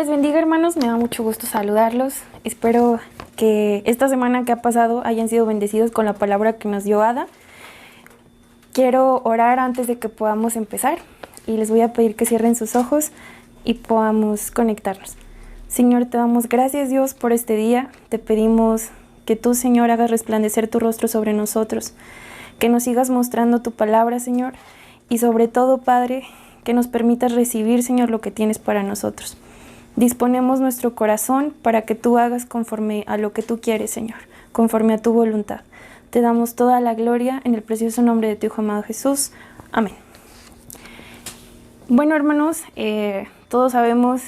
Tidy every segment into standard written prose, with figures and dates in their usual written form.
les bendiga, hermanos, me da mucho gusto saludarlos. Espero que esta semana que ha pasado hayan sido bendecidos con la palabra que nos dio Ada. Quiero orar antes de que podamos empezar y les voy a pedir que cierren sus ojos y podamos conectarnos. Señor, te damos gracias, Dios, por este día. Te pedimos que tú, Señor, hagas resplandecer tu rostro sobre nosotros, que nos sigas mostrando tu palabra, Señor, y sobre todo, Padre, que nos permitas recibir, Señor, lo que tienes para nosotros. Disponemos nuestro corazón para que tú hagas conforme a lo que tú quieres, Señor, conforme a tu voluntad. Te damos toda la gloria en el precioso nombre de tu Hijo amado Jesús. Amén. Bueno, hermanos, todos sabemos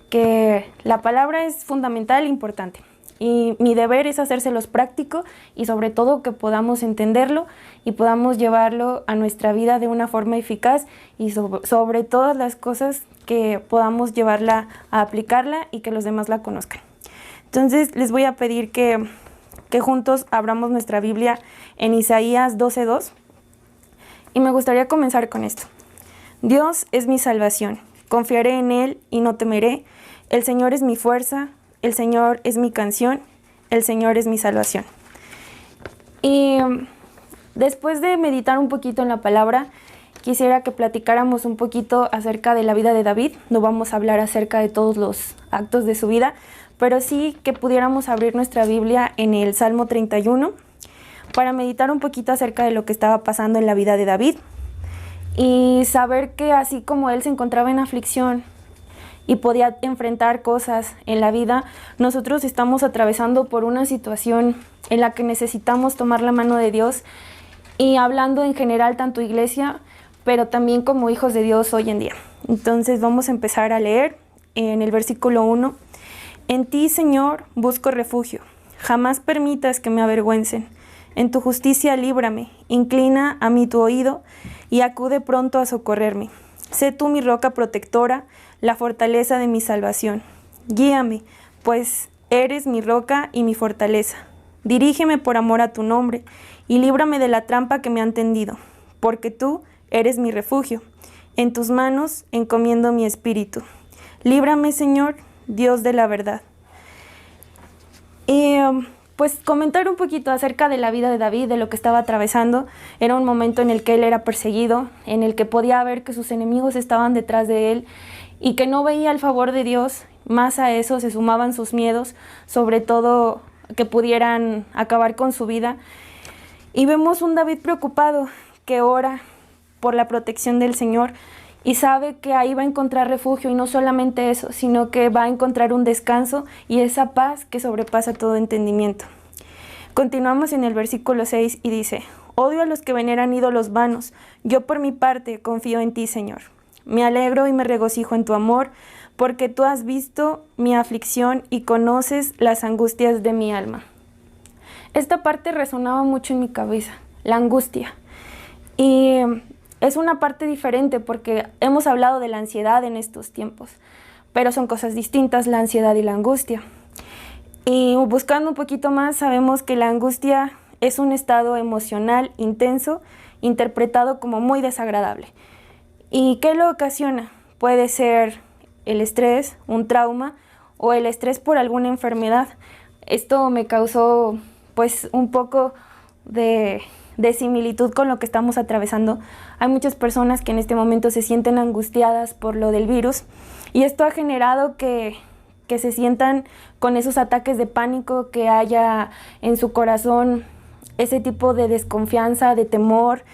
que la palabra es fundamental e importante. Y mi deber es hacérselos práctico y sobre todo que podamos entenderlo y podamos llevarlo a nuestra vida de una forma eficaz y sobre todas las cosas que podamos llevarla a aplicarla y que los demás la conozcan. Entonces les voy a pedir que juntos abramos nuestra Biblia en Isaías 12:2 y me gustaría comenzar con esto. Dios es mi salvación, confiaré en Él y no temeré. El Señor es mi fuerza, el Señor es mi canción, el Señor es mi salvación. Y después de meditar un poquito en la palabra, quisiera que platicáramos un poquito acerca de la vida de David. No vamos a hablar acerca de todos los actos de su vida, pero sí que pudiéramos abrir nuestra Biblia en el Salmo 31 para meditar un poquito acerca de lo que estaba pasando en la vida de David y saber que así como él se encontraba en aflicción y podía enfrentar cosas en la vida, nosotros estamos atravesando por una situación en la que necesitamos tomar la mano de Dios y hablando en general tanto iglesia, pero también como hijos de Dios hoy en día. Entonces vamos a empezar a leer en el versículo 1. En ti, Señor, busco refugio. Jamás permitas que me avergüencen. En tu justicia líbrame. Inclina a mí tu oído y acude pronto a socorrerme. Sé tú mi roca protectora, la fortaleza de mi salvación. Guíame, pues eres mi roca y mi fortaleza. Dirígeme por amor a tu nombre y líbrame de la trampa que me han tendido, porque tú eres mi refugio. En tus manos encomiendo mi espíritu. Líbrame, Señor, Dios de la verdad. Pues comentar un poquito acerca de la vida de David, de lo que estaba atravesando. Era un momento en el que él era perseguido, en el que podía ver que sus enemigos estaban detrás de él y que no veía el favor de Dios. Más a eso se sumaban sus miedos, sobre todo que pudieran acabar con su vida. Y vemos un David preocupado que ora por la protección del Señor y sabe que ahí va a encontrar refugio, y no solamente eso, sino que va a encontrar un descanso y esa paz que sobrepasa todo entendimiento. Continuamos en el versículo 6 y dice: odio a los que veneran ídolos vanos, yo por mi parte confío en ti, Señor. Me alegro y me regocijo en tu amor, porque tú has visto mi aflicción y conoces las angustias de mi alma. Esta parte resonaba mucho en mi cabeza, la angustia. Y es una parte diferente porque hemos hablado de la ansiedad en estos tiempos, pero son cosas distintas la ansiedad y la angustia. Y buscando un poquito más, sabemos que la angustia es un estado emocional intenso, interpretado como muy desagradable. ¿Y qué lo ocasiona? Puede ser el estrés, un trauma o el estrés por alguna enfermedad. Esto me causó pues un poco de similitud con lo que estamos atravesando. Hay muchas personas que en este momento se sienten angustiadas por lo del virus y esto ha generado que se sientan con esos ataques de pánico, que haya en su corazón ese tipo de desconfianza, de temor.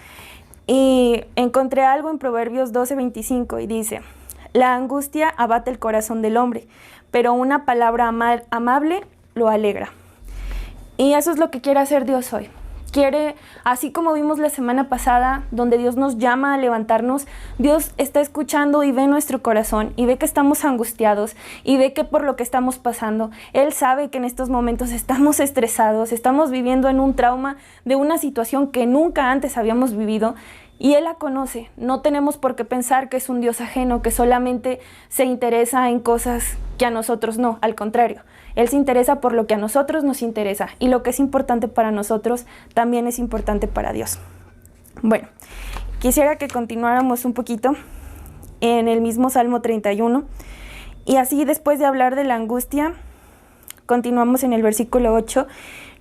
Y encontré algo en Proverbios 12:25 y dice: la angustia abate el corazón del hombre, pero una palabra amable lo alegra. Y eso es lo que quiere hacer Dios hoy. Quiere, así como vimos la semana pasada, donde Dios nos llama a levantarnos, Dios está escuchando y ve nuestro corazón y ve que estamos angustiados y ve que por lo que estamos pasando, Él sabe que en estos momentos estamos estresados, estamos viviendo en un trauma de una situación que nunca antes habíamos vivido y Él la conoce. No tenemos por qué pensar que es un Dios ajeno, que solamente se interesa en cosas que a nosotros no, al contrario. Él se interesa por lo que a nosotros nos interesa y lo que es importante para nosotros también es importante para Dios. Bueno, quisiera que continuáramos un poquito en el mismo Salmo 31 Y así, después de hablar de la angustia, continuamos en el versículo 8.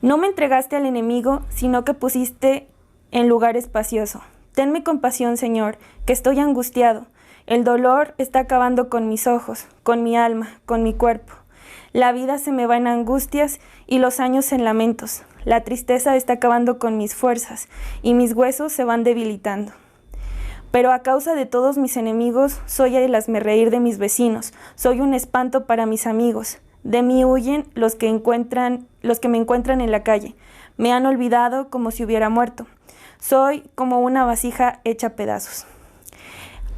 No me entregaste al enemigo, sino que pusiste en lugar espacioso. Tenme compasión, Señor, que estoy angustiado. El dolor está acabando con mis ojos, con mi alma, con mi cuerpo. La vida se me va en angustias y los años en lamentos. La tristeza está acabando con mis fuerzas y mis huesos se van debilitando. Pero a causa de todos mis enemigos, soy el hazmerreír de mis vecinos. Soy un espanto para mis amigos. De mí huyen los que me encuentran en la calle. Me han olvidado como si hubiera muerto. Soy como una vasija hecha pedazos.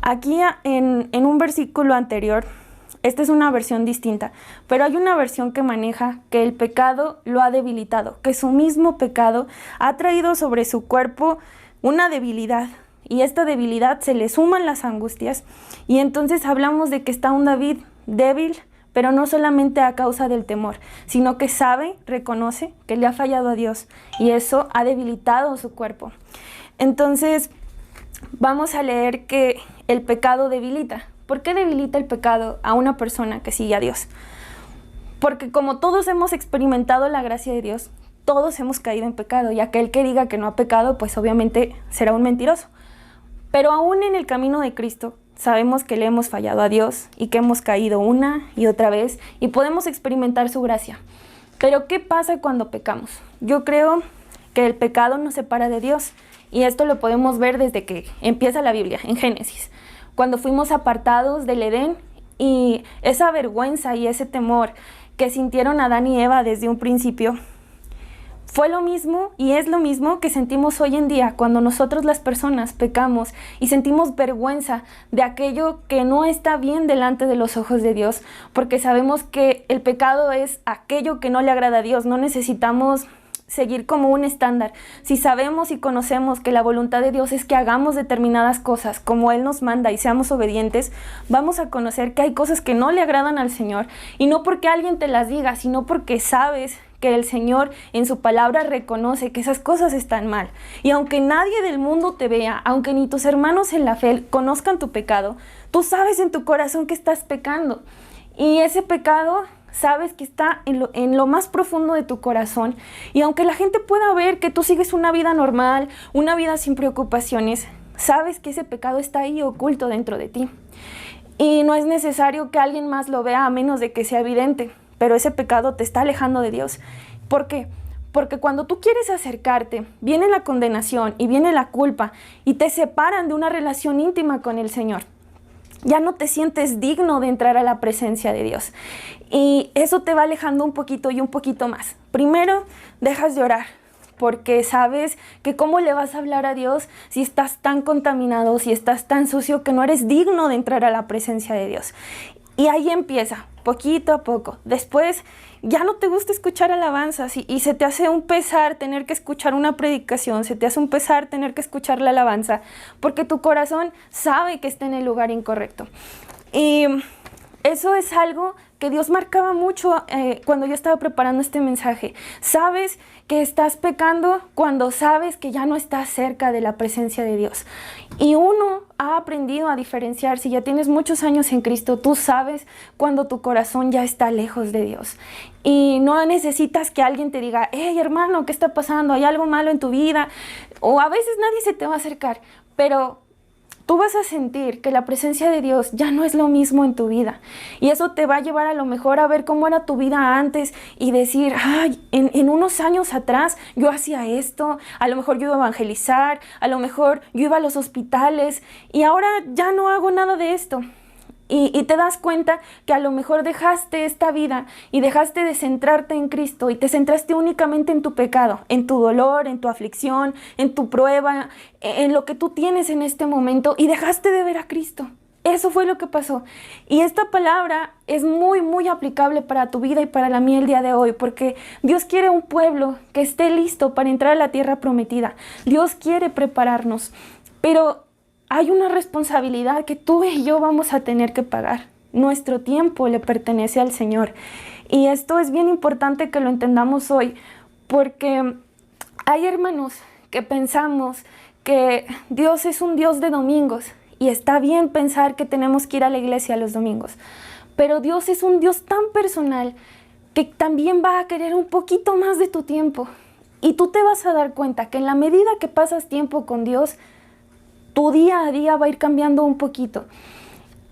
Aquí en un versículo anterior, esta es una versión distinta, pero hay una versión que maneja que el pecado lo ha debilitado, que su mismo pecado ha traído sobre su cuerpo una debilidad, y esta debilidad se le suman las angustias, y entonces hablamos de que está un David débil, pero no solamente a causa del temor, sino que reconoce que le ha fallado a Dios, y eso ha debilitado su cuerpo. Entonces, vamos a leer que el pecado debilita. ¿Por qué debilita el pecado a una persona que sigue a Dios? Porque como todos hemos experimentado la gracia de Dios, todos hemos caído en pecado, y aquel que diga que no ha pecado, pues obviamente será un mentiroso. Pero aún en el camino de Cristo, sabemos que le hemos fallado a Dios y que hemos caído una y otra vez y podemos experimentar su gracia. Pero ¿qué pasa cuando pecamos? Yo creo que el pecado nos separa de Dios, y esto lo podemos ver desde que empieza la Biblia, en Génesis. Cuando fuimos apartados del Edén, y esa vergüenza y ese temor que sintieron Adán y Eva desde un principio, fue lo mismo y es lo mismo que sentimos hoy en día cuando nosotros las personas pecamos y sentimos vergüenza de aquello que no está bien delante de los ojos de Dios, porque sabemos que el pecado es aquello que no le agrada a Dios. No necesitamos seguir como un estándar. Si sabemos y conocemos que la voluntad de Dios es que hagamos determinadas cosas como Él nos manda y seamos obedientes, vamos a conocer que hay cosas que no le agradan al Señor, y no porque alguien te las diga, sino porque sabes que el Señor en su palabra reconoce que esas cosas están mal. Y aunque nadie del mundo te vea, aunque ni tus hermanos en la fe conozcan tu pecado, tú sabes en tu corazón que estás pecando, y ese pecado sabes que está en lo más profundo de tu corazón, y aunque la gente pueda ver que tú sigues una vida normal, una vida sin preocupaciones, sabes que ese pecado está ahí oculto dentro de ti. Y no es necesario que alguien más lo vea a menos de que sea evidente, pero ese pecado te está alejando de Dios. ¿Por qué? Porque cuando tú quieres acercarte, viene la condenación y viene la culpa y te separan de una relación íntima con el Señor. Ya no te sientes digno de entrar a la presencia de Dios. Y eso te va alejando un poquito y un poquito más. Primero, dejas de orar, porque sabes que cómo le vas a hablar a Dios si estás tan contaminado, si estás tan sucio que no eres digno de entrar a la presencia de Dios. Y ahí empieza, poquito a poco. Después ya no te gusta escuchar alabanzas y se te hace un pesar tener que escuchar una predicación, se te hace un pesar tener que escuchar la alabanza, porque tu corazón sabe que está en el lugar incorrecto. Y eso es algo que Dios marcaba mucho cuando yo estaba preparando este mensaje. Sabes que estás pecando cuando sabes que ya no estás cerca de la presencia de Dios. Y uno ha aprendido a diferenciar. Si ya tienes muchos años en Cristo, tú sabes cuando tu corazón ya está lejos de Dios. Y no necesitas que alguien te diga, hey hermano, ¿qué está pasando? ¿Hay algo malo en tu vida? O a veces nadie se te va a acercar, pero tú vas a sentir que la presencia de Dios ya no es lo mismo en tu vida. Y eso te va a llevar a lo mejor a ver cómo era tu vida antes y decir, ay, en unos años atrás yo hacía esto, a lo mejor yo iba a evangelizar, a lo mejor yo iba a los hospitales y ahora ya no hago nada de esto. Y te das cuenta que a lo mejor dejaste esta vida y dejaste de centrarte en Cristo y te centraste únicamente en tu pecado, en tu dolor, en tu aflicción, en tu prueba, en lo que tú tienes en este momento, y dejaste de ver a Cristo. Eso fue lo que pasó. Y esta palabra es muy, muy aplicable para tu vida y para la mía el día de hoy, porque Dios quiere un pueblo que esté listo para entrar a la tierra prometida. Dios quiere prepararnos, pero hay una responsabilidad que tú y yo vamos a tener que pagar. Nuestro tiempo le pertenece al Señor. Y esto es bien importante que lo entendamos hoy, porque hay hermanos que pensamos que Dios es un Dios de domingos, y está bien pensar que tenemos que ir a la iglesia los domingos. Pero Dios es un Dios tan personal que también va a querer un poquito más de tu tiempo. Y tú te vas a dar cuenta que en la medida que pasas tiempo con Dios, tu día a día va a ir cambiando un poquito.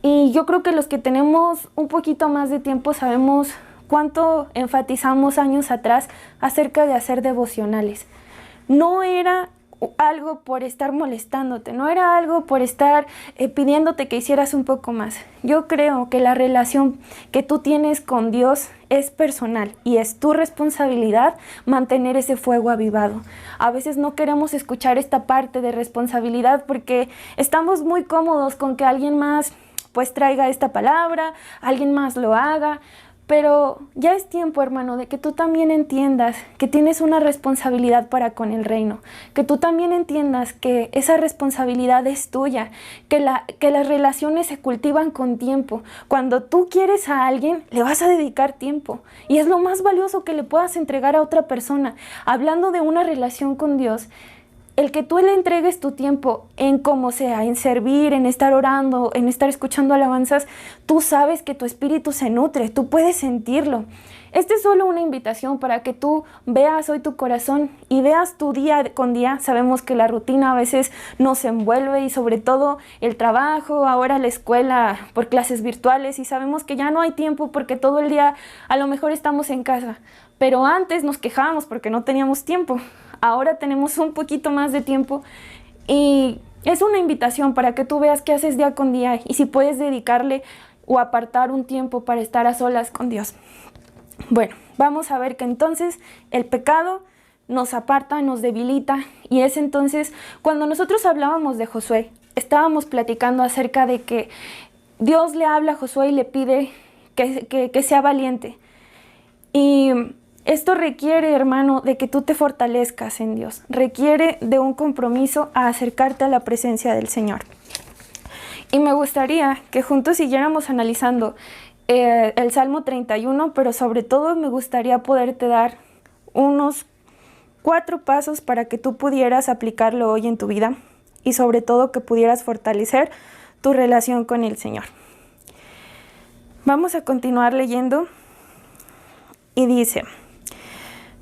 Y yo creo que los que tenemos un poquito más de tiempo sabemos cuánto enfatizamos años atrás acerca de hacer devocionales. No era algo por estar molestándote, no era algo por estar pidiéndote que hicieras un poco más. Yo creo que la relación que tú tienes con Dios es personal y es tu responsabilidad mantener ese fuego avivado. A veces no queremos escuchar esta parte de responsabilidad porque estamos muy cómodos con que alguien más pues traiga esta palabra, alguien más lo haga. Pero ya es tiempo, hermano, de que tú también entiendas que tienes una responsabilidad para con el reino, que tú también entiendas que esa responsabilidad es tuya, que las relaciones se cultivan con tiempo. Cuando tú quieres a alguien, le vas a dedicar tiempo y es lo más valioso que le puedas entregar a otra persona. Hablando de una relación con Dios, el que tú le entregues tu tiempo en como sea, en servir, en estar orando, en estar escuchando alabanzas, tú sabes que tu espíritu se nutre, tú puedes sentirlo. Esta es solo una invitación para que tú veas hoy tu corazón y veas tu día con día. Sabemos que la rutina a veces nos envuelve y sobre todo el trabajo, ahora la escuela por clases virtuales y sabemos que ya no hay tiempo porque todo el día a lo mejor estamos en casa. Pero antes nos quejábamos porque no teníamos tiempo. Ahora tenemos un poquito más de tiempo y es una invitación para que tú veas qué haces día con día y si puedes dedicarle o apartar un tiempo para estar a solas con Dios. Bueno, vamos a ver que entonces el pecado nos aparta, nos debilita y es entonces cuando nosotros hablábamos de Josué, estábamos platicando acerca de que Dios le habla a Josué y le pide que sea valiente. Y esto requiere, hermano, de que tú te fortalezcas en Dios. Requiere de un compromiso a acercarte a la presencia del Señor. Y me gustaría que juntos siguiéramos analizando el Salmo 31, pero sobre todo me gustaría poderte dar unos 4 pasos para que tú pudieras aplicarlo hoy en tu vida y sobre todo que pudieras fortalecer tu relación con el Señor. Vamos a continuar leyendo y dice: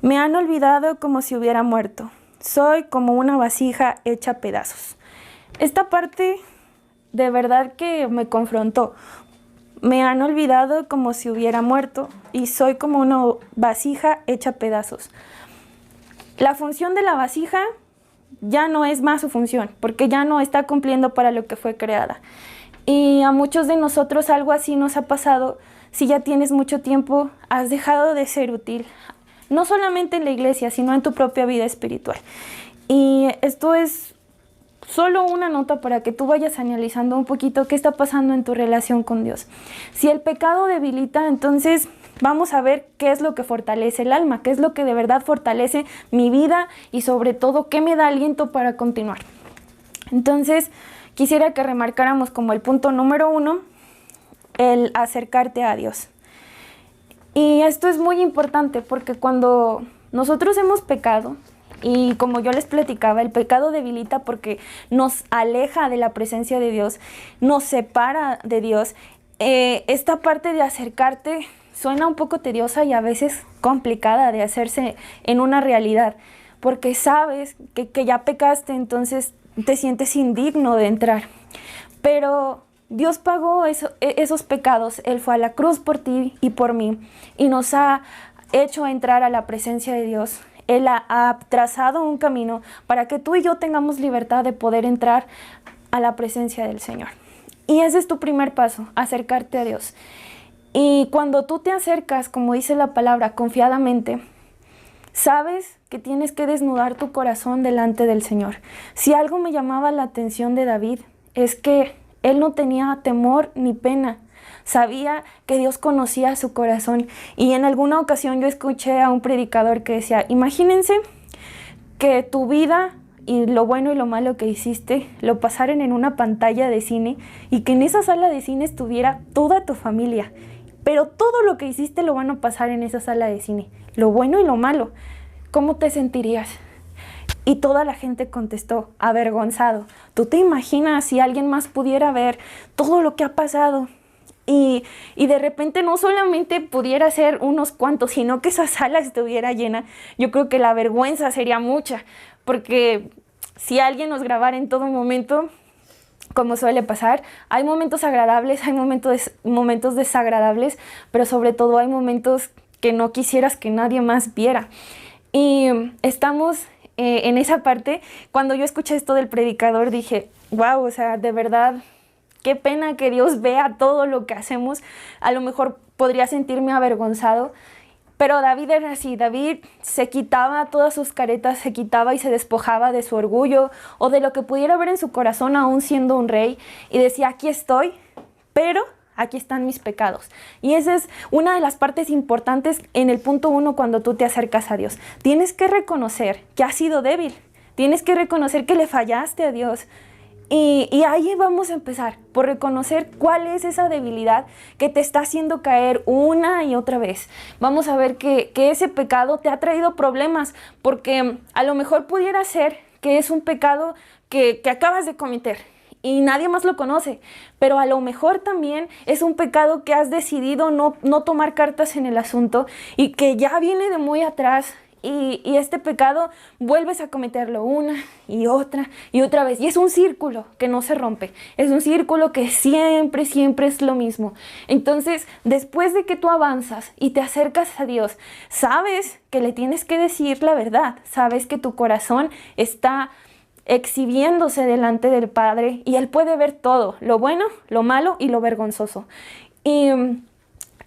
me han olvidado como si hubiera muerto. Soy como una vasija hecha a pedazos. Esta parte de verdad que me confrontó. Me han olvidado como si hubiera muerto y soy como una vasija hecha a pedazos. La función de la vasija ya no es más su función, porque ya no está cumpliendo para lo que fue creada. Y a muchos de nosotros algo así nos ha pasado. Si ya tienes mucho tiempo, has dejado de ser útil. No solamente en la iglesia, sino en tu propia vida espiritual. Y esto es solo una nota para que tú vayas analizando un poquito qué está pasando en tu relación con Dios. Si el pecado debilita, entonces vamos a ver qué es lo que fortalece el alma, qué es lo que de verdad fortalece mi vida y sobre todo qué me da aliento para continuar. Entonces, quisiera que remarcáramos como el punto número 1, el acercarte a Dios. Y esto es muy importante porque cuando nosotros hemos pecado, y como yo les platicaba, el pecado debilita porque nos aleja de la presencia de Dios, nos separa de Dios. Esta parte de acercarte suena un poco tediosa y a veces complicada de hacerse en una realidad, porque sabes que ya pecaste, entonces te sientes indigno de entrar. Pero Dios pagó esos pecados. Él fue a la cruz por ti y por mí y nos ha hecho entrar a la presencia de Dios. Él ha trazado un camino para que tú y yo tengamos libertad de poder entrar a la presencia del Señor. Y ese es tu primer paso, acercarte a Dios. Y cuando tú te acercas, como dice la palabra, confiadamente, sabes que tienes que desnudar tu corazón delante del Señor. Si algo me llamaba la atención de David, es que él no tenía temor ni pena. Sabía que Dios conocía su corazón. Y en alguna ocasión yo escuché a un predicador que decía, imagínense que tu vida y lo bueno y lo malo que hiciste lo pasaran en una pantalla de cine y que en esa sala de cine estuviera toda tu familia. Pero todo lo que hiciste lo van a pasar en esa sala de cine, lo bueno y lo malo. ¿Cómo te sentirías? Y toda la gente contestó, avergonzado. ¿Tú te imaginas si alguien más pudiera ver todo lo que ha pasado? Y de repente no solamente pudiera ser unos cuantos, sino que esa sala estuviera llena, yo creo que la vergüenza sería mucha, porque si alguien nos grabara en todo momento, como suele pasar, hay momentos agradables, hay momentos desagradables, pero sobre todo hay momentos que no quisieras que nadie más viera. Y estamos en esa parte. Cuando yo escuché esto del predicador dije, wow, o sea, de verdad, qué pena que Dios vea todo lo que hacemos. A lo mejor podría sentirme avergonzado, pero David era así. David se quitaba todas sus caretas, se quitaba y se despojaba de su orgullo o de lo que pudiera haber en su corazón aún siendo un rey, y decía, aquí estoy, pero aquí están mis pecados. Y esa es una de las partes importantes en el punto 1 cuando tú te acercas a Dios. Tienes que reconocer que has sido débil, tienes que reconocer que le fallaste a Dios. Y ahí vamos a empezar, por reconocer cuál es esa debilidad que te está haciendo caer una y otra vez. Vamos a ver que ese pecado te ha traído problemas, porque a lo mejor pudiera ser que es un pecado que acabas de cometer y nadie más lo conoce, pero a lo mejor también es un pecado que has decidido no tomar cartas en el asunto y que ya viene de muy atrás. Y este pecado vuelves a cometerlo una y otra vez. Y es un círculo que no se rompe. Es un círculo que siempre es lo mismo. Entonces, después de que tú avanzas y te acercas a Dios, sabes que le tienes que decir la verdad. Sabes que tu corazón está exhibiéndose delante del Padre y Él puede ver todo, lo bueno, lo malo y lo vergonzoso. Y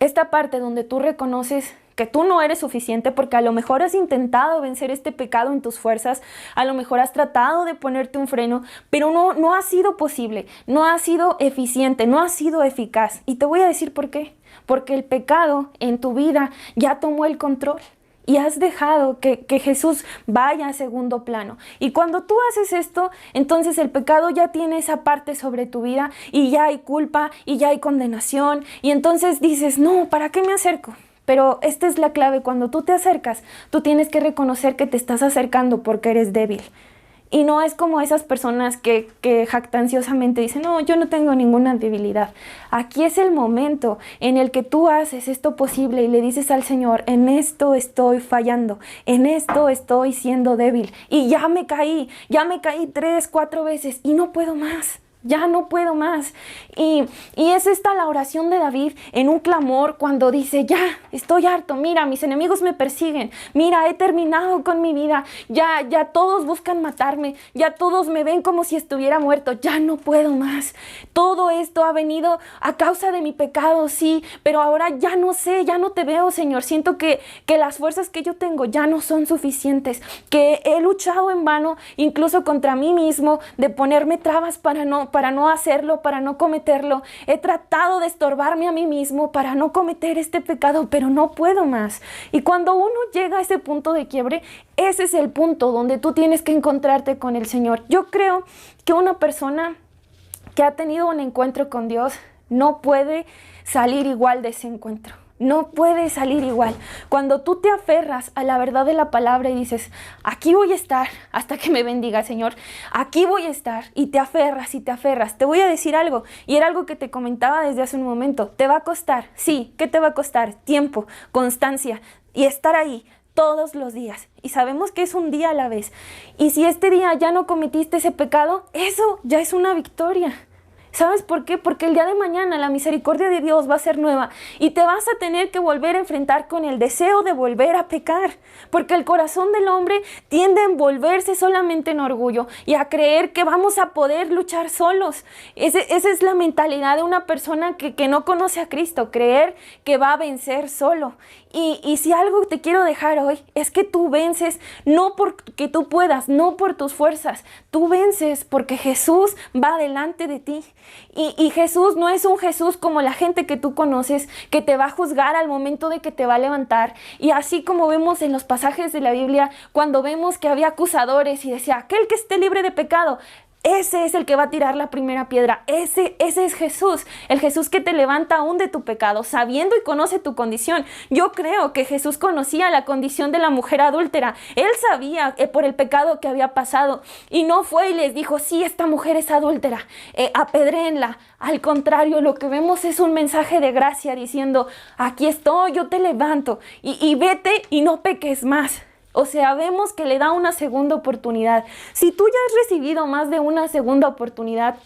esta parte donde tú reconoces que tú no eres suficiente, porque a lo mejor has intentado vencer este pecado en tus fuerzas, a lo mejor has tratado de ponerte un freno, pero no ha sido posible, no ha sido eficiente, no ha sido eficaz. Y te voy a decir por qué. Porque el pecado en tu vida ya tomó el control y has dejado que Jesús vaya a segundo plano. Y cuando tú haces esto, entonces el pecado ya tiene esa parte sobre tu vida y ya hay culpa y ya hay condenación. Y entonces dices, no, ¿para qué me acerco? Pero esta es la clave. Cuando tú te acercas, tú tienes que reconocer que te estás acercando porque eres débil. Y no es como esas personas que jactanciosamente dicen, no, yo no tengo ninguna debilidad. Aquí es el momento en el que tú haces esto posible y le dices al Señor, en esto estoy fallando, en esto estoy siendo débil. Y ya me caí 3, 4 veces y no puedo más. Ya no puedo más. Y es esta la oración de David en un clamor cuando dice, ya, estoy harto, mira, mis enemigos me persiguen, mira, he terminado con mi vida, ya todos buscan matarme, ya todos me ven como si estuviera muerto, ya no puedo más. Todo esto ha venido a causa de mi pecado, sí, pero ahora ya no sé, ya no te veo, Señor. Siento que las fuerzas que yo tengo ya no son suficientes, que he luchado en vano, incluso contra mí mismo, de ponerme trabas para no hacerlo, para no cometerlo. He tratado de estorbarme a mí mismo para no cometer este pecado, pero no puedo más. Y cuando uno llega a ese punto de quiebre, ese es el punto donde tú tienes que encontrarte con el Señor. Yo creo que una persona que ha tenido un encuentro con Dios no puede salir igual de ese encuentro. No puede salir igual. Cuando tú te aferras a la verdad de la palabra y dices, aquí voy a estar hasta que me bendiga, Señor, aquí voy a estar, y te aferras y te aferras. Te voy a decir algo, y era algo que te comentaba desde hace un momento. Te va a costar, sí, ¿qué te va a costar? Tiempo, constancia y estar ahí todos los días. Y sabemos que es un día a la vez. Y si este día ya no cometiste ese pecado, eso ya es una victoria. ¿Sabes por qué? Porque el día de mañana la misericordia de Dios va a ser nueva y te vas a tener que volver a enfrentar con el deseo de volver a pecar, porque el corazón del hombre tiende a envolverse solamente en orgullo y a creer que vamos a poder luchar solos. Esa es la mentalidad de una persona que no conoce a Cristo, creer que va a vencer solo. Y si algo te quiero dejar hoy es que tú vences no porque tú puedas, no por tus fuerzas. Tú vences porque Jesús va delante de ti. Y Jesús no es un Jesús como la gente que tú conoces, que te va a juzgar al momento de que te va a levantar. Y así como vemos en los pasajes de la Biblia, cuando vemos que había acusadores y decía, aquel que esté libre de pecado, Ese es el que va a tirar la primera piedra. Ese es Jesús, el Jesús que te levanta aún de tu pecado, sabiendo y conoce tu condición. Yo creo que Jesús conocía la condición de la mujer adúltera. Él sabía por el pecado que había pasado y no fue y les dijo, sí, esta mujer es adúltera, apedréenla. Al contrario, lo que vemos es un mensaje de gracia diciendo, aquí estoy, yo te levanto y vete y no peques más. O sea, vemos que le da una segunda oportunidad. Si tú ya has recibido más de una segunda oportunidad,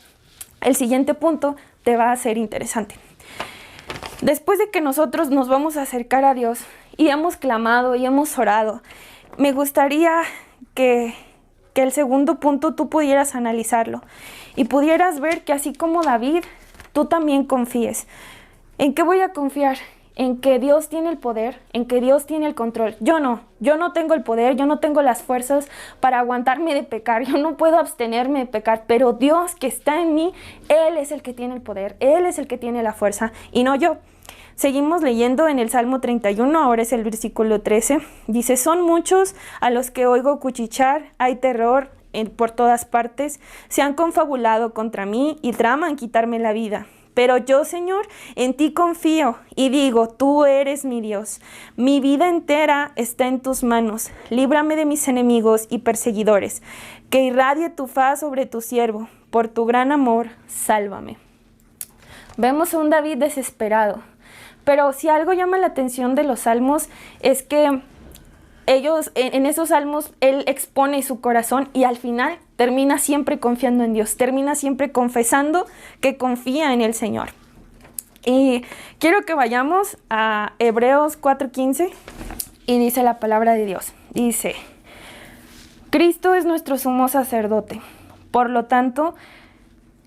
el siguiente punto te va a ser interesante. Después de que nosotros nos vamos a acercar a Dios y hemos clamado y hemos orado, me gustaría que el segundo punto tú pudieras analizarlo y pudieras ver que así como David, tú también confíes. ¿En qué voy a confiar? En que Dios tiene el poder, en que Dios tiene el control. Yo no tengo el poder, yo no tengo las fuerzas para aguantarme de pecar, yo no puedo abstenerme de pecar, pero Dios que está en mí, Él es el que tiene el poder, Él es el que tiene la fuerza y no yo. Seguimos leyendo en el Salmo 31, ahora es el versículo 13, dice, son muchos a los que oigo cuchichar, hay terror por todas partes, se han confabulado contra mí y traman quitarme la vida. Pero yo, Señor, en ti confío y digo, tú eres mi Dios. Mi vida entera está en tus manos. Líbrame de mis enemigos y perseguidores. Que irradie tu faz sobre tu siervo. Por tu gran amor, sálvame. Vemos a un David desesperado. Pero si algo llama la atención de los salmos es que ellos, en esos salmos, él expone su corazón y al final termina siempre confiando en Dios, termina siempre confesando que confía en el Señor. Y quiero que vayamos a Hebreos 4:15 y dice la palabra de Dios. Dice, Cristo es nuestro sumo sacerdote, por lo tanto,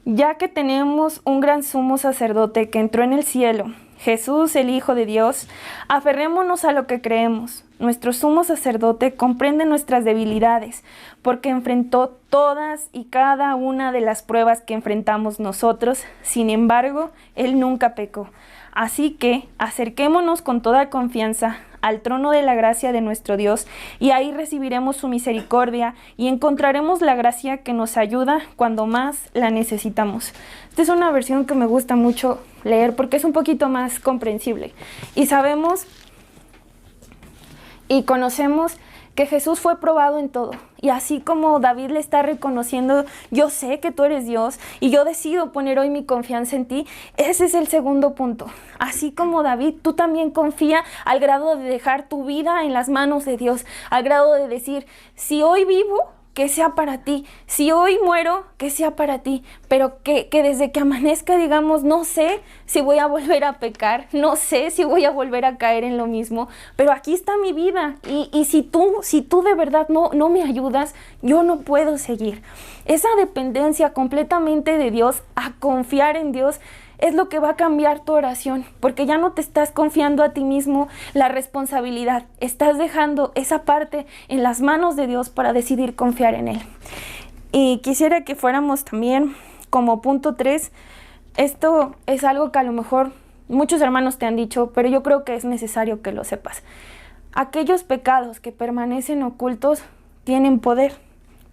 ya que tenemos un gran sumo sacerdote que entró en el cielo, Jesús, el Hijo de Dios, aferrémonos a lo que creemos. Nuestro sumo sacerdote comprende nuestras debilidades, porque enfrentó todas y cada una de las pruebas que enfrentamos nosotros. Sin embargo, Él nunca pecó. Así que acerquémonos con toda confianza al trono de la gracia de nuestro Dios, y ahí recibiremos su misericordia y encontraremos la gracia que nos ayuda cuando más la necesitamos. Esta es una versión que me gusta mucho leer porque es un poquito más comprensible. Y sabemos y conocemos que Jesús fue probado en todo. Y así como David le está reconociendo, yo sé que tú eres Dios y yo decido poner hoy mi confianza en ti, ese es el segundo punto. Así como David, tú también confía al grado de dejar tu vida en las manos de Dios, al grado de decir, si hoy vivo, que sea para ti. Si hoy muero, que sea para ti. Pero que desde que amanezca, digamos, no sé si voy a volver a pecar, no sé si voy a volver a caer en lo mismo, pero aquí está mi vida. Y si tú de verdad no me ayudas, yo no puedo seguir. Esa dependencia completamente de Dios, a confiar en Dios, es lo que va a cambiar tu oración, porque ya no te estás confiando a ti mismo la responsabilidad, estás dejando esa parte en las manos de Dios para decidir confiar en Él. Y quisiera que fuéramos también como punto 3, esto es algo que a lo mejor muchos hermanos te han dicho, pero yo creo que es necesario que lo sepas. Aquellos pecados que permanecen ocultos tienen poder,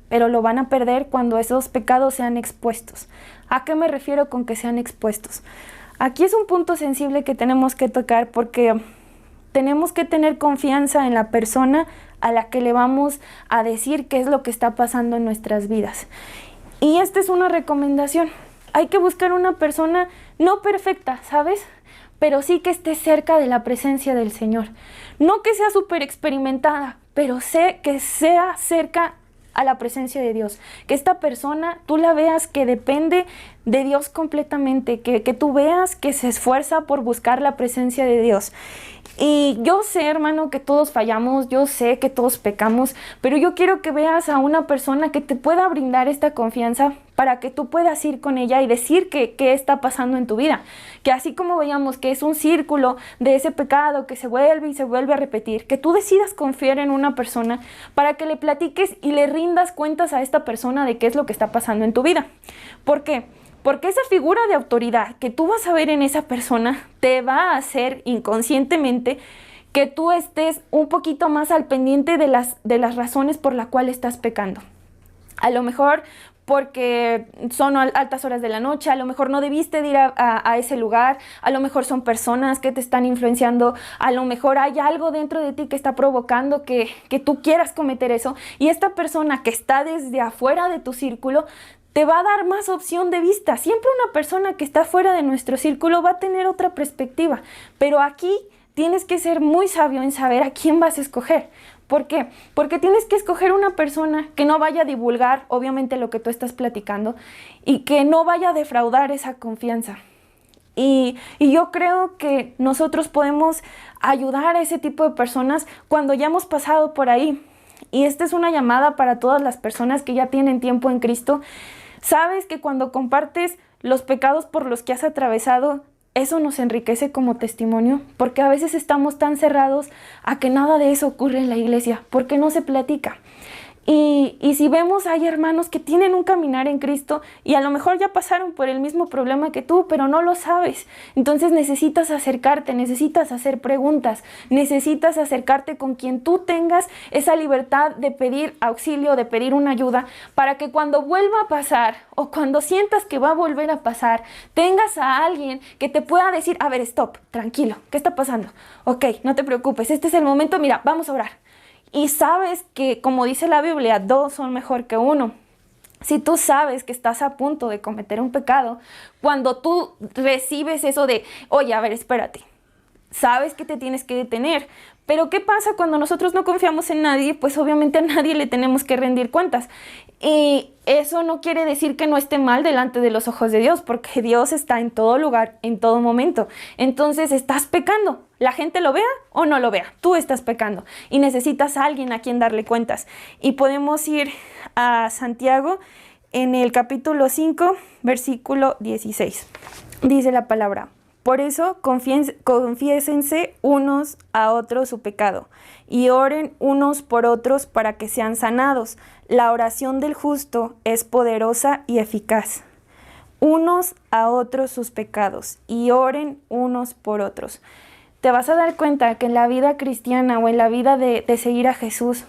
pero lo van a perder cuando esos pecados sean expuestos. ¿A qué me refiero con que sean expuestos? Aquí es un punto sensible que tenemos que tocar porque tenemos que tener confianza en la persona a la que le vamos a decir qué es lo que está pasando en nuestras vidas. Y esta es una recomendación. Hay que buscar una persona no perfecta, ¿sabes? Pero sí que esté cerca de la presencia del Señor. No que sea súper experimentada, pero sé que sea cerca a la presencia de Dios, que esta persona tú la veas que depende de Dios completamente, que tú veas que se esfuerza por buscar la presencia de Dios. Y yo sé, hermano, que todos fallamos, yo sé que todos pecamos, pero yo quiero que veas a una persona que te pueda brindar esta confianza para que tú puedas ir con ella y decir qué está pasando en tu vida. Que así como veíamos que es un círculo de ese pecado que se vuelve y se vuelve a repetir, que tú decidas confiar en una persona para que le platiques y le rindas cuentas a esta persona de qué es lo que está pasando en tu vida. ¿Por qué? Porque esa figura de autoridad que tú vas a ver en esa persona te va a hacer inconscientemente que tú estés un poquito más al pendiente de las razones por las cuales estás pecando. A lo mejor porque son altas horas de la noche, a lo mejor no debiste de ir a ese lugar, a lo mejor son personas que te están influenciando, a lo mejor hay algo dentro de ti que está provocando que tú quieras cometer eso, y esta persona que está desde afuera de tu círculo te va a dar más opción de vista. Siempre una persona que está fuera de nuestro círculo va a tener otra perspectiva, pero aquí tienes que ser muy sabio en saber a quién vas a escoger. ¿Por qué? Porque tienes que escoger una persona que no vaya a divulgar, obviamente, lo que tú estás platicando y que no vaya a defraudar esa confianza. Y yo creo que nosotros podemos ayudar a ese tipo de personas cuando ya hemos pasado por ahí. Y esta es una llamada para todas las personas que ya tienen tiempo en Cristo. Sabes que cuando compartes los pecados por los que has atravesado, eso nos enriquece como testimonio, porque a veces estamos tan cerrados a que nada de eso ocurre en la iglesia, porque no se platica. Y si vemos, hay hermanos que tienen un caminar en Cristo y a lo mejor ya pasaron por el mismo problema que tú, pero no lo sabes. Entonces necesitas acercarte, necesitas hacer preguntas, necesitas acercarte con quien tú tengas esa libertad de pedir auxilio, de pedir una ayuda, para que cuando vuelva a pasar o cuando sientas que va a volver a pasar, tengas a alguien que te pueda decir, a ver, stop, tranquilo, ¿qué está pasando? Ok, no te preocupes, este es el momento, mira, vamos a orar. Y sabes que, como dice la Biblia, 2 son mejor que 1. Si tú sabes que estás a punto de cometer un pecado, cuando tú recibes eso de, oye, a ver, espérate, sabes que te tienes que detener. Pero ¿qué pasa cuando nosotros no confiamos en nadie? Pues obviamente a nadie le tenemos que rendir cuentas. Y eso no quiere decir que no esté mal delante de los ojos de Dios, porque Dios está en todo lugar, en todo momento. Entonces estás pecando. La gente lo vea o no lo vea, tú estás pecando y necesitas a alguien a quien darle cuentas. Y podemos ir a Santiago en el capítulo 5, versículo 16. Dice la palabra: por eso confiésense unos a otros su pecado y oren unos por otros para que sean sanados. La oración del justo es poderosa y eficaz. Unos a otros sus pecados y oren unos por otros. Te vas a dar cuenta que en la vida cristiana o en la vida de seguir a Jesús,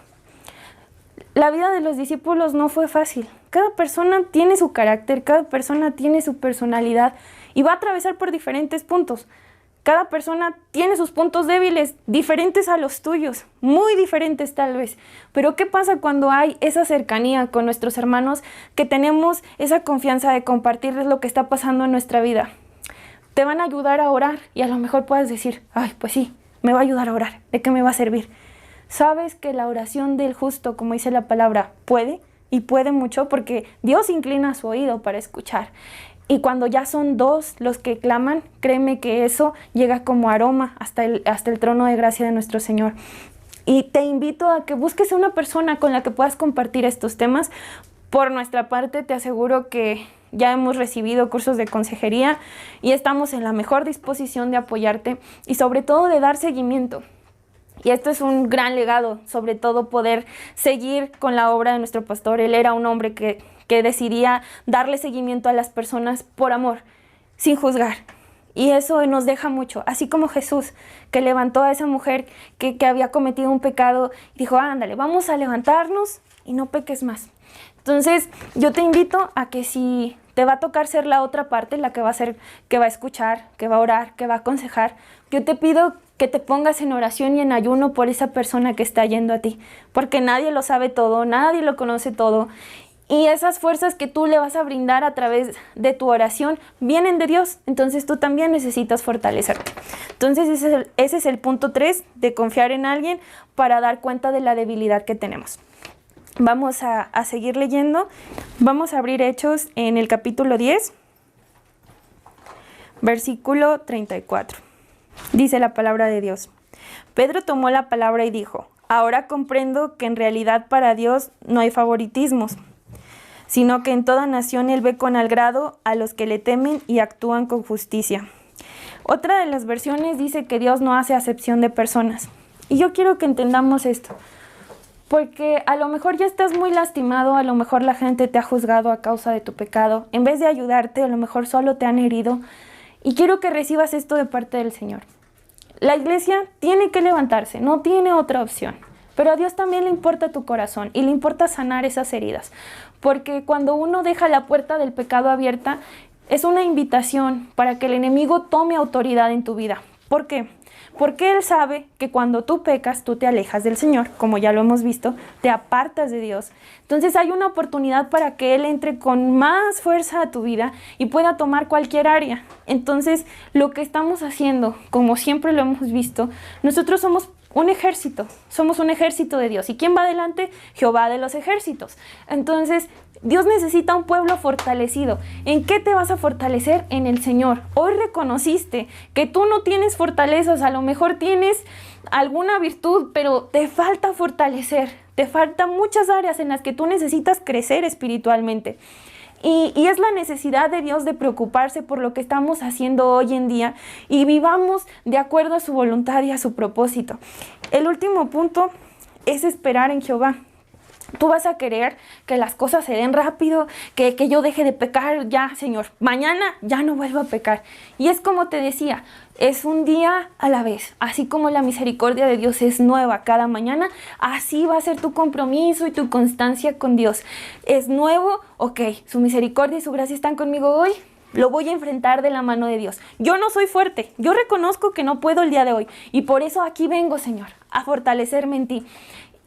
la vida de los discípulos no fue fácil. Cada persona tiene su carácter, cada persona tiene su personalidad y va a atravesar por diferentes puntos. Cada persona tiene sus puntos débiles, diferentes a los tuyos, muy diferentes tal vez. Pero ¿qué pasa cuando hay esa cercanía con nuestros hermanos, que tenemos esa confianza de compartirles lo que está pasando en nuestra vida? Te van a ayudar a orar y a lo mejor puedes decir, ay, pues sí, me va a ayudar a orar, ¿de qué me va a servir? Sabes que la oración del justo, como dice la palabra, puede y puede mucho, porque Dios inclina su oído para escuchar. Y cuando ya son 2 los que claman, créeme que eso llega como aroma hasta el trono de gracia de nuestro Señor. Y te invito a que busques a una persona con la que puedas compartir estos temas. Por nuestra parte, te aseguro que ya hemos recibido cursos de consejería y estamos en la mejor disposición de apoyarte y sobre todo de dar seguimiento. Y esto es un gran legado, sobre todo poder seguir con la obra de nuestro pastor. Él era un hombre que decidía darle seguimiento a las personas por amor, sin juzgar. Y eso nos deja mucho, así como Jesús, que levantó a esa mujer que había cometido un pecado y dijo, ándale, vamos a levantarnos y no peques más. Entonces, yo te invito a que si te va a tocar ser la otra parte, la que va a escuchar, que va a orar, que va a aconsejar, yo te pido que te pongas en oración y en ayuno por esa persona que está yendo a ti, porque nadie lo sabe todo, nadie lo conoce todo. Y esas fuerzas que tú le vas a brindar a través de tu oración vienen de Dios. Entonces tú también necesitas fortalecerte. Entonces ese es el punto 3 de confiar en alguien para dar cuenta de la debilidad que tenemos. Vamos a seguir leyendo. Vamos a abrir Hechos en el capítulo 10, versículo 34. Dice la palabra de Dios. Pedro tomó la palabra y dijo, ahora comprendo que en realidad para Dios no hay favoritismos, sino que en toda nación Él ve con agrado a los que le temen y actúan con justicia. Otra de las versiones dice que Dios no hace acepción de personas. Y yo quiero que entendamos esto, porque a lo mejor ya estás muy lastimado, a lo mejor la gente te ha juzgado a causa de tu pecado. En vez de ayudarte, a lo mejor solo te han herido. Y quiero que recibas esto de parte del Señor. La iglesia tiene que levantarse, no tiene otra opción. pero a Dios también le importa tu corazón y le importa sanar esas heridas, porque cuando uno deja la puerta del pecado abierta, es una invitación para que el enemigo tome autoridad en tu vida. ¿Por qué? Porque Él sabe que cuando tú pecas, tú te alejas del Señor, como ya lo hemos visto, te apartas de Dios. Entonces hay una oportunidad para que Él entre con más fuerza a tu vida y pueda tomar cualquier área. Entonces, lo que estamos haciendo, como siempre lo hemos visto, nosotros somos un ejército de Dios. ¿Y quién va adelante? Jehová de los ejércitos. Entonces, Dios necesita un pueblo fortalecido. ¿En qué te vas a fortalecer? En el Señor. Hoy reconociste que tú no tienes fortalezas, a lo mejor tienes alguna virtud, pero te falta fortalecer. Te faltan muchas áreas en las que tú necesitas crecer espiritualmente. Y es la necesidad de Dios de preocuparse por lo que estamos haciendo hoy en día y vivamos de acuerdo a su voluntad y a su propósito. El último punto es esperar en Jehová. Tú vas a querer que las cosas se den rápido, que yo deje de pecar ya, Señor. Mañana ya no vuelvo a pecar. Y es como te decía, es un día a la vez. Así como la misericordia de Dios es nueva cada mañana, así va a ser tu compromiso y tu constancia con Dios. Es nuevo, ok, su misericordia y su gracia están conmigo hoy. Lo voy a enfrentar de la mano de Dios. Yo no soy fuerte, yo reconozco que no puedo el día de hoy. Y por eso aquí vengo, Señor, a fortalecerme en ti.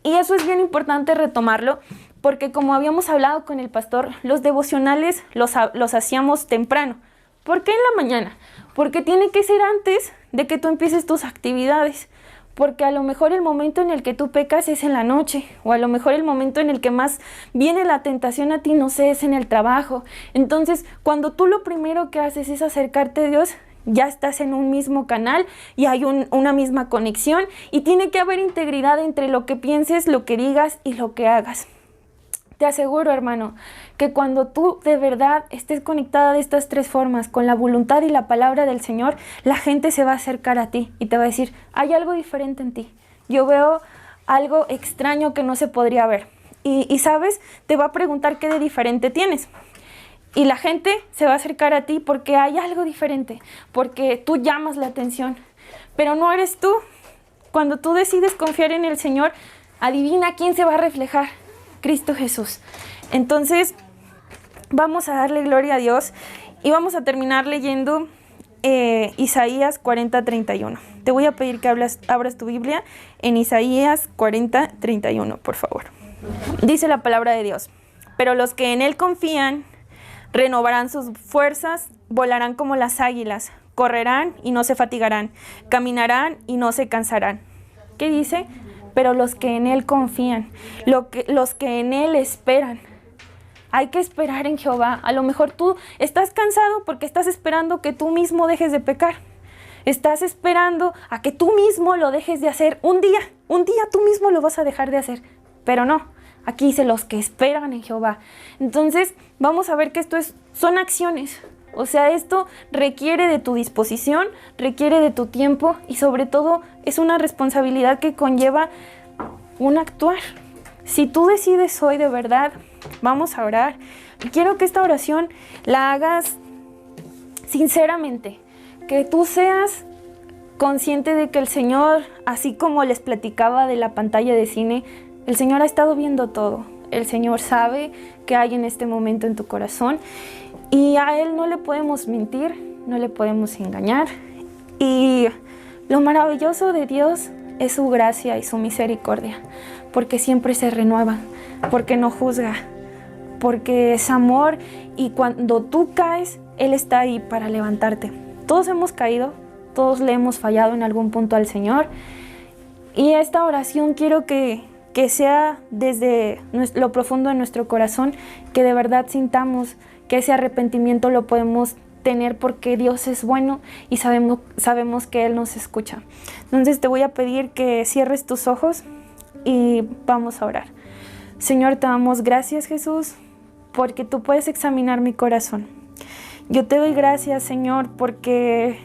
Y eso es bien importante retomarlo, porque como habíamos hablado con el pastor, los devocionales los hacíamos temprano. ¿Por qué en la mañana? Porque tiene que ser antes de que tú empieces tus actividades. Porque a lo mejor el momento en el que tú pecas es en la noche, o a lo mejor el momento en el que más viene la tentación a ti, no sé, es en el trabajo. Entonces, cuando tú lo primero que haces es acercarte a Dios, ya estás en un mismo canal y hay una misma conexión y tiene que haber integridad entre lo que pienses, lo que digas y lo que hagas. Te aseguro, hermano, que cuando tú de verdad estés conectada de estas tres formas, con la voluntad y la palabra del Señor, la gente se va a acercar a ti y te va a decir, hay algo diferente en ti. Yo veo algo extraño que no se podría ver. Y ¿sabes? Te va a preguntar qué de diferente tienes. Y la gente se va a acercar a ti porque hay algo diferente, porque tú llamas la atención, pero no eres tú. Cuando tú decides confiar en el Señor, adivina quién se va a reflejar, Cristo Jesús. Entonces, vamos a darle gloria a Dios y vamos a terminar leyendo Isaías 40:31. Te voy a pedir que abras tu Biblia en Isaías 40:31, por favor. Dice la palabra de Dios, pero los que en Él confían renovarán sus fuerzas, volarán como las águilas, correrán y no se fatigarán, caminarán y no se cansarán. ¿Qué dice? Pero los que en Él confían, los que en Él esperan. Hay que esperar en Jehová. A lo mejor tú estás cansado porque estás esperando que tú mismo dejes de pecar. Estás esperando a que tú mismo lo dejes de hacer. Un día tú mismo lo vas a dejar de hacer, pero no. Aquí dice los que esperan en Jehová. Entonces vamos a ver que son acciones. O sea, esto requiere de tu disposición, requiere de tu tiempo y sobre todo es una responsabilidad que conlleva un actuar. Si tú decides hoy de verdad, vamos a orar. Y quiero que esta oración la hagas sinceramente. Que tú seas consciente de que el Señor, así como les platicaba de la pantalla de cine, el Señor ha estado viendo todo. El Señor sabe qué hay en este momento en tu corazón y a Él no le podemos mentir, no le podemos engañar. Y lo maravilloso de Dios es su gracia y su misericordia, porque siempre se renueva, porque no juzga, porque es amor y cuando tú caes, Él está ahí para levantarte. Todos hemos caído, todos le hemos fallado en algún punto al Señor y esta oración quiero que sea desde lo profundo de nuestro corazón, que de verdad sintamos que ese arrepentimiento lo podemos tener porque Dios es bueno y sabemos que Él nos escucha. Entonces te voy a pedir que cierres tus ojos y vamos a orar. Señor, te damos gracias, Jesús, porque tú puedes examinar mi corazón. Yo te doy gracias, Señor, porque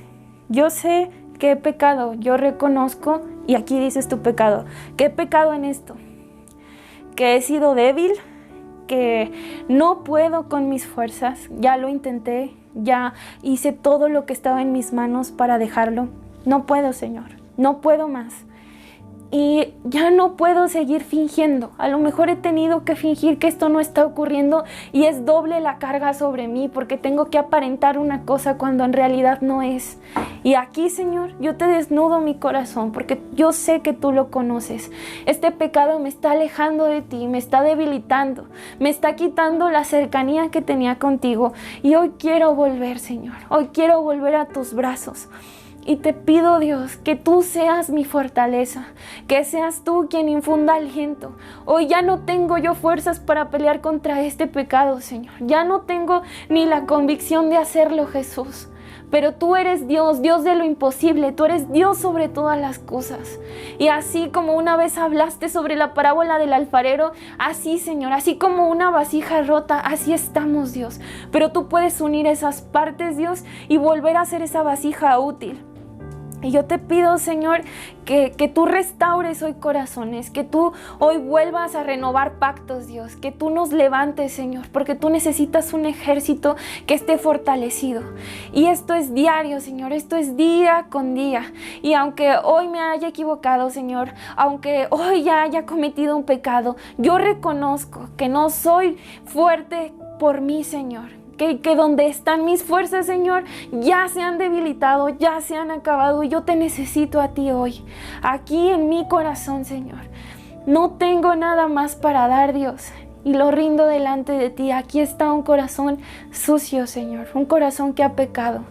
yo sé que he pecado, yo reconozco, y aquí dices tu pecado, que he pecado en esto, que he sido débil, que no puedo con mis fuerzas, ya lo intenté, ya hice todo lo que estaba en mis manos para dejarlo. No puedo, Señor, no puedo más. y ya no puedo seguir fingiendo. A lo mejor he tenido que fingir que esto no está ocurriendo y es doble la carga sobre mí porque tengo que aparentar una cosa cuando en realidad no es. Y aquí, Señor, yo te desnudo mi corazón porque yo sé que tú lo conoces. Este pecado me está alejando de ti, me está debilitando, me está quitando la cercanía que tenía contigo y hoy quiero volver, Señor. Hoy quiero volver a tus brazos. Y te pido, Dios, que tú seas mi fortaleza, que seas tú quien infunda aliento. Hoy ya no tengo yo fuerzas para pelear contra este pecado, Señor. Ya no tengo ni la convicción de hacerlo, Jesús. Pero tú eres Dios, Dios de lo imposible, tú eres Dios sobre todas las cosas. Y así como una vez hablaste sobre la parábola del alfarero, así, Señor, así como una vasija rota, así estamos, Dios. Pero tú puedes unir esas partes, Dios, y volver a hacer esa vasija útil. Y yo te pido, Señor, que tú restaures hoy corazones, que tú hoy vuelvas a renovar pactos, Dios, que tú nos levantes, Señor, porque tú necesitas un ejército que esté fortalecido. Y esto es diario, Señor, esto es día con día. Y aunque hoy me haya equivocado, Señor, aunque hoy ya haya cometido un pecado, yo reconozco que no soy fuerte por mí, Señor. Que donde están mis fuerzas, Señor, ya se han debilitado, ya se han acabado y yo te necesito a ti hoy, aquí en mi corazón, Señor. No tengo nada más para dar, Dios, y lo rindo delante de ti. Aquí está un corazón sucio, Señor, un corazón que ha pecado,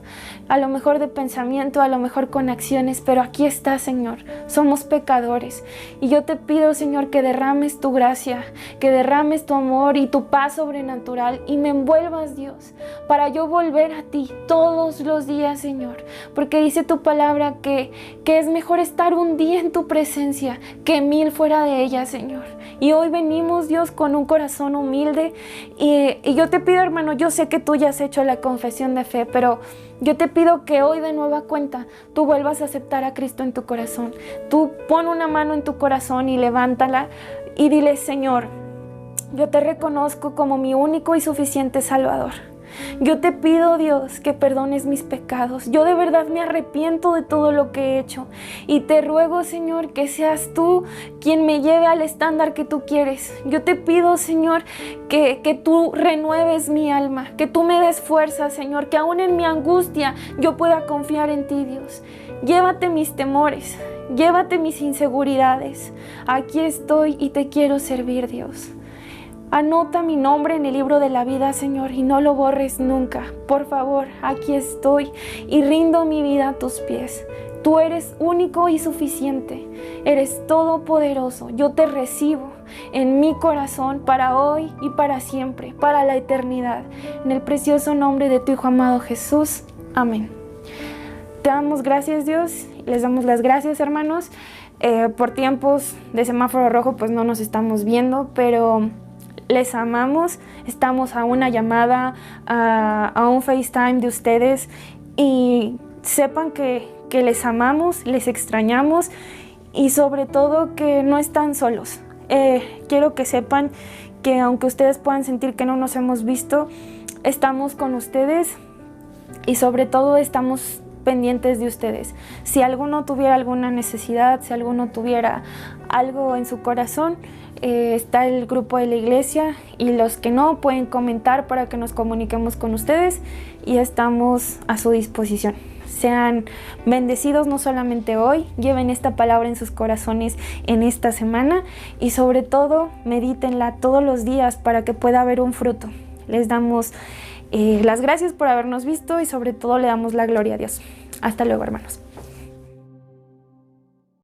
a lo mejor de pensamiento, a lo mejor con acciones, pero aquí está, Señor. Somos pecadores y yo te pido, Señor, que derrames tu gracia, que derrames tu amor y tu paz sobrenatural y me envuelvas, Dios, para yo volver a ti todos los días, Señor, porque dice tu palabra que es mejor estar un día en tu presencia que 1000 fuera de ella, Señor. Y hoy venimos, Dios, con un corazón humilde y yo te pido, hermano, yo sé que tú ya has hecho la confesión de fe, pero yo te pido que hoy de nueva cuenta tú vuelvas a aceptar a Cristo en tu corazón. Tú pon una mano en tu corazón y levántala y dile: Señor, yo te reconozco como mi único y suficiente Salvador. Yo te pido, Dios, que perdones mis pecados. Yo de verdad me arrepiento de todo lo que he hecho. Y te ruego, Señor, que seas tú quien me lleve al estándar que tú quieres. Yo te pido, Señor, que tú renueves mi alma, que tú me des fuerza, Señor, que aún en mi angustia yo pueda confiar en ti, Dios. Llévate mis temores, llévate mis inseguridades. Aquí estoy y te quiero servir, Dios. Anota mi nombre en el libro de la vida, Señor, y no lo borres nunca. Por favor, aquí estoy y rindo mi vida a tus pies. Tú eres único y suficiente. Eres todopoderoso. Yo te recibo en mi corazón para hoy y para siempre, para la eternidad. En el precioso nombre de tu Hijo amado Jesús. Amén. Te damos gracias, Dios. Les damos las gracias, hermanos. Por tiempos de semáforo rojo, pues no nos estamos viendo, pero les amamos. Estamos a una llamada, a un FaceTime de ustedes y sepan que les amamos, les extrañamos y sobre todo que no están solos. Quiero que sepan que aunque ustedes puedan sentir que no nos hemos visto, estamos con ustedes y sobre todo estamos pendientes de ustedes. Si alguno tuviera alguna necesidad, si alguno tuviera algo en su corazón, está el grupo de la iglesia y los que no pueden comentar para que nos comuniquemos con ustedes y estamos a su disposición. Sean bendecidos no solamente hoy, lleven esta palabra en sus corazones en esta semana y sobre todo medítenla todos los días para que pueda haber un fruto. Les damos las gracias por habernos visto y sobre todo le damos la gloria a Dios. Hasta luego, hermanos.